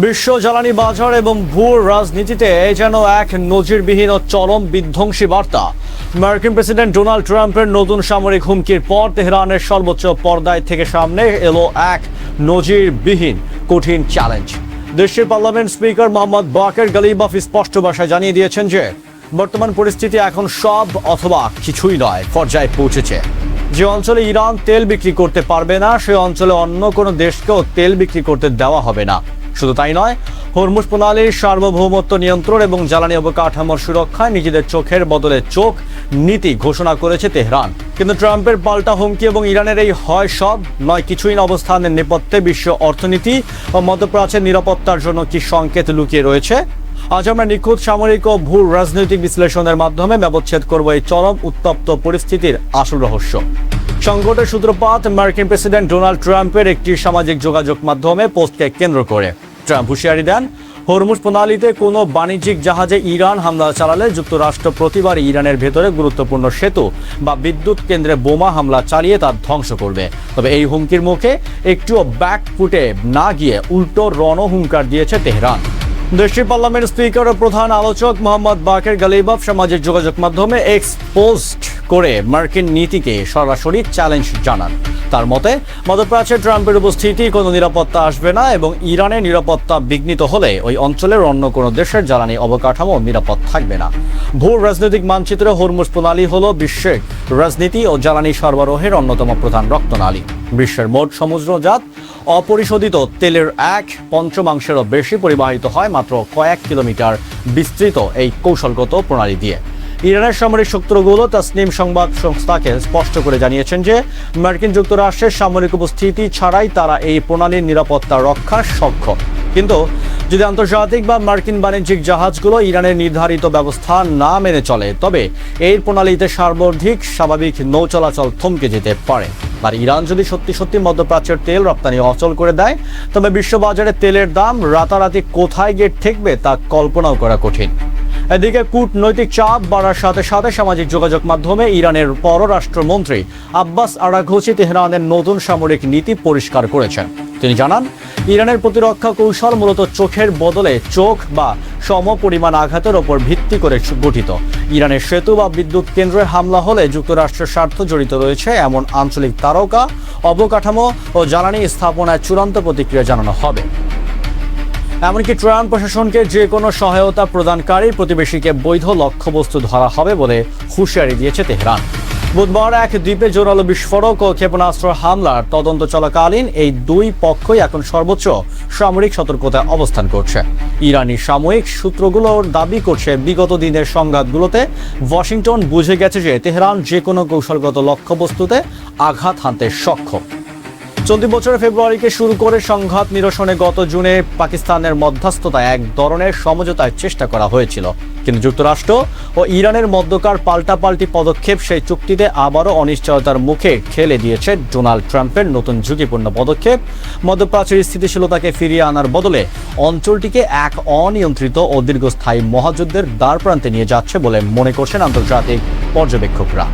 বিশ্ব জ্বালানি বাজার এবং ভূ রাজনীতিতে যেন এক নজিরবিহীন ও চরম বিধ্বংসী বার্তা। মার্কিন প্রেসিডেন্ট ডোনাল্ড ট্রাম্পের নতুন সামরিক হুমকির পর তেহরানের সর্বোচ্চ পর্দায় থেকে সামনে এলো এক নজিরবিহীন কঠিন চ্যালেঞ্জ। দেশটির পার্লামেন্ট স্পিকার মোহাম্মদ বাকের গালিবাফ স্পষ্ট ভাষায় জানিয়ে দিয়েছেন যে বর্তমান পরিস্থিতি এখন সব অথবা কিছুই নয় পর্যায়ে পৌঁছেছে। যে অঞ্চলে ইরান তেল বিক্রি করতে পারবে না, সে অঞ্চলে অন্য কোনো দেশকেও তেল বিক্রি করতে দেওয়া হবে না। শুধু তাই নয়, হরমুজ প্রণালীর সার্বভৌমত্ব নিয়ন্ত্রণ এবং জ্বালানি অবকাঠামোর সুরক্ষায় নিজেদের চোখের বদলে চোখ নীতি ঘোষণা করেছে তেহরান। কিন্তু ট্রাম্পের পাল্টা হুমকি এবং ইরানের এই হয় সব নয় কিছুই অবস্থানের নেপথ্যে বিশ্ব অর্থনীতি ও মধ্যপ্রাচ্যের নিরাপত্তার জন্য কি সংকেত লুকিয়ে রয়েছে, আজ আমরা নিখুঁত সামরিক ও ভূ রাজনৈতিক বিশ্লেষণের মাধ্যমে ব্যবচ্ছেদ করব এই চরম উত্তপ্ত পরিস্থিতির আসল রহস্য। সংকটের সূত্রপাত মার্কিন প্রেসিডেন্ট ডোনাল্ড ট্রাম্পের একটি সামাজিক যোগাযোগ মাধ্যমে পোস্টকে কেন্দ্র করে। ট্রাম্প হুঁশিয়ারি দেন, হরমুজ প্রণালীতে কোনো বাণিজ্যিক জাহাজে ইরান হামলা চালালে যুক্তরাষ্ট্র প্রতিবার ইরানের ভেতরে গুরুত্বপূর্ণ সেতু বা বিদ্যুৎ কেন্দ্রে বোমা হামলা চালিয়ে তা ধ্বংস করবে। তবে এই হুমকির মুখে একটুও ব্যাকফুটে না গিয়ে উল্টো রণহুঙ্কার দিয়েছে তেহরান। দেশটির পার্লামেন্ট স্পিকার ও প্রধান আলোচক মোহাম্মদ বাকের গালিবাফ সামাজিক যোগাযোগ মাধ্যমে এক্স পোস্ট করে মার্কিন নীতিকে সরাসরি চ্যালেঞ্জ জানান। তার মতে, মধ্যপ্রাচ্যে ট্রাম্পের উপস্থিতি কোনো নিরাপত্তা আসবে না এবং ইরানের নিরাপত্তা বিঘ্নিত হলে ওই অঞ্চলের অন্য কোনো দেশের জ্বালানি অবকাঠামো নিরাপদ থাকবে না। ভূ রাজনৈতিক মানচিত্রে হরমুজ প্রণালী হল বিশ্বের রাজনীতি ও জ্বালানি সরবরাহের অন্যতম প্রধান রক্তনালী। বিশ্বের মোট সমুদ্রজাত অপরিশোধিত তেলের 1/5 বেশি পরিবাহিত হয় মাত্র কয়েক কিলোমিটার বিস্তৃত এই কৌশলগত প্রণালী দিয়ে। ইরানের সামরিক সূত্রগুলো তাসনিম সংবাদ সংস্থাকে স্পষ্ট করে জানিয়েছেন যে মার্কিন যুক্তরাষ্ট্রের সামরিক উপস্থিতি ছাড়াই তারা এই প্রণালীর নিরাপত্তা রক্ষার সক্ষম। কিন্তু যদি আন্তর্জাতিক বা মার্কিন বাণিজ্যিক জাহাজগুলো ইরানের নির্ধারিত ব্যবস্থা না মেনে চলে, তবে এই প্রণালীতে সার্বধিক স্বাভাবিক নৌ চলাচল থমকে যেতে পারে। আর ইরান যদি সত্যি মধ্যপ্রাচ্যের তেল রপ্তানি অচল করে দেয়, তবে বিশ্ববাজারে তেলের দাম রাতারাতি কোথায় গিয়ে ঠেকবে তা কল্পনাও করা কঠিন। এদিকে কূটনৈতিক চাপ বাড়ার সাথে সাথে সামাজিক যোগাযোগ মাধ্যমে ইরানের পররাষ্ট্রমন্ত্রী আব্বাস আরাঘচি তেহরানের নতুন সামরিক নীতি পরিষ্কার করেছেন। তিনি জানান, ইরানের প্রতিরক্ষা কৌশল মূলত চোখের বদলে চোখ বা সমপরিমাণ আঘাতের ওপর ভিত্তি করে গঠিত। ইরানের সেতু বা বিদ্যুৎ কেন্দ্রে হামলা হলে যুক্তরাষ্ট্রের স্বার্থ জড়িত রয়েছে এমন আঞ্চলিক তারকা, অবকাঠামো ও জ্বালানি স্থাপনায় চূড়ান্ত প্রতিক্রিয়া জানানো হবে। এমনকি ট্রাম্প প্রশাসনকে যে কোনো সহায়তা প্রদানকারী প্রতিবেশীকে বৈধ লক্ষ্যবস্তু ধরা হবে বলে হুঁশিয়ারি দিয়েছে তেহরান। বুধবার এক দ্বীপে জোরালো বিস্ফোরক ও ক্ষেপণাস্ত্র হামলার তদন্ত চলাকালীন এই দুই পক্ষই এখন সর্বোচ্চ সামরিক সতর্কতায় অবস্থান করছে। ইরানি সাময়িক সূত্রগুলোর দাবি করছে, বিগত দিনের সংঘাতগুলোতে ওয়াশিংটন বুঝে গেছে যে তেহরান যে কোনো কৌশলগত লক্ষ্যবস্তুতে আঘাত হানতে সক্ষম। চলতি বছরের ফেব্রুয়ারিকে শুরু করে সংঘাত নিরসনে গত জুনে পাকিস্তানের মধ্যস্থতায় এক ধরনের সমঝোতার চেষ্টা করা হয়েছিল, কিন্তু যুক্তরাষ্ট্র ও ইরানের মধ্যকার পাল্টাপাল্টি পদক্ষেপ সেই চুক্তিতে আবারও অনিশ্চয়তার মুখে ঠেলে দিয়েছে। ডোনাল্ড ট্রাম্পের নতুন ঝুঁকিপূর্ণ পদক্ষেপ মধ্যপ্রাচ্যের স্থিতিশীলতাকে ফিরিয়ে আনার বদলে অঞ্চলটিকে এক অনিয়ন্ত্রিত ও দীর্ঘস্থায়ী মহাযুদ্ধের দ্বারপ্রান্তে নিয়ে যাচ্ছে বলে মনে করছেন আন্তর্জাতিক পর্যবেক্ষকরা।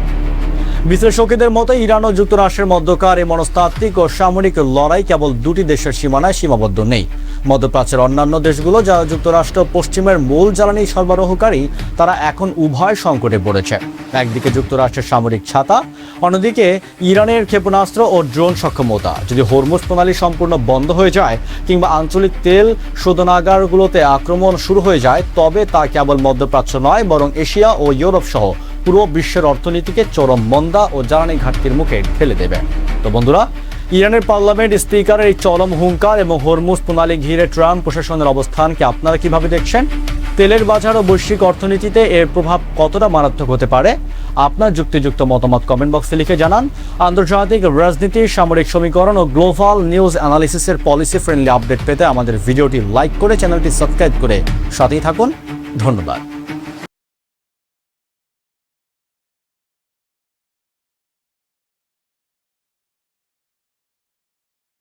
বিশ্লেষকদের মতে, ইরান ও যুক্তরাষ্ট্রের মধ্যকার এই মনস্তাত্ত্বিক ও সামরিক লড়াই কেবল দুটি দেশের সীমানায় সীমাবদ্ধ নেই। মধ্যপ্রাচ্যের অন্যান্য দেশগুলো, যারা যুক্তরাষ্ট্র পশ্চিমের মূল জ্বালানি সরবরাহকারী, তারা এখন উভয় সংকটে পড়েছে। একদিকে যুক্তরাষ্ট্রের সামরিক ছাতা, অন্যদিকে ইরানের ক্ষেপণাস্ত্র ও ড্রোন সক্ষমতা। যদি হরমুজ প্রণালী সম্পূর্ণ বন্ধ হয়ে যায় কিংবা আঞ্চলিক তেল শোধনাগারগুলোতে আক্রমণ শুরু হয়ে যায়, তবে তা কেবল মধ্যপ্রাচ্য নয়, বরং এশিয়া ও ইউরোপ সহ পুরো বিশ্বের অর্থনীতিকে চরম মন্দা ও জ্বালানি ঘাটতির মুখে ঠেলে দেবে। তো বন্ধুরা, ইরানের পার্লামেন্ট স্পিকারের এই চরম হুঙ্কার এবং হরমুজ প্রণালী ঘিরে ট্রাম্প প্রশাসনের অবস্থানকে আপনারা কিভাবে দেখছেন? তেলের বাজার ও বৈশ্বিক অর্থনীতিতে এর প্রভাব কতটা মারাত্মক হতে পারে? আপনার যুক্তিযুক্ত মতামত কমেন্ট বক্সে লিখে জানান। আন্তর্জাতিক রাজনীতি, সামরিক সমীকরণ ও গ্লোবাল নিউজ অ্যানালিসিসের পলিসি ফ্রেন্ডলি আপডেট পেতে আমাদের ভিডিওটি লাইক করে চ্যানেলটি সাবস্ক্রাইব করে সাথেই থাকুন। ধন্যবাদ।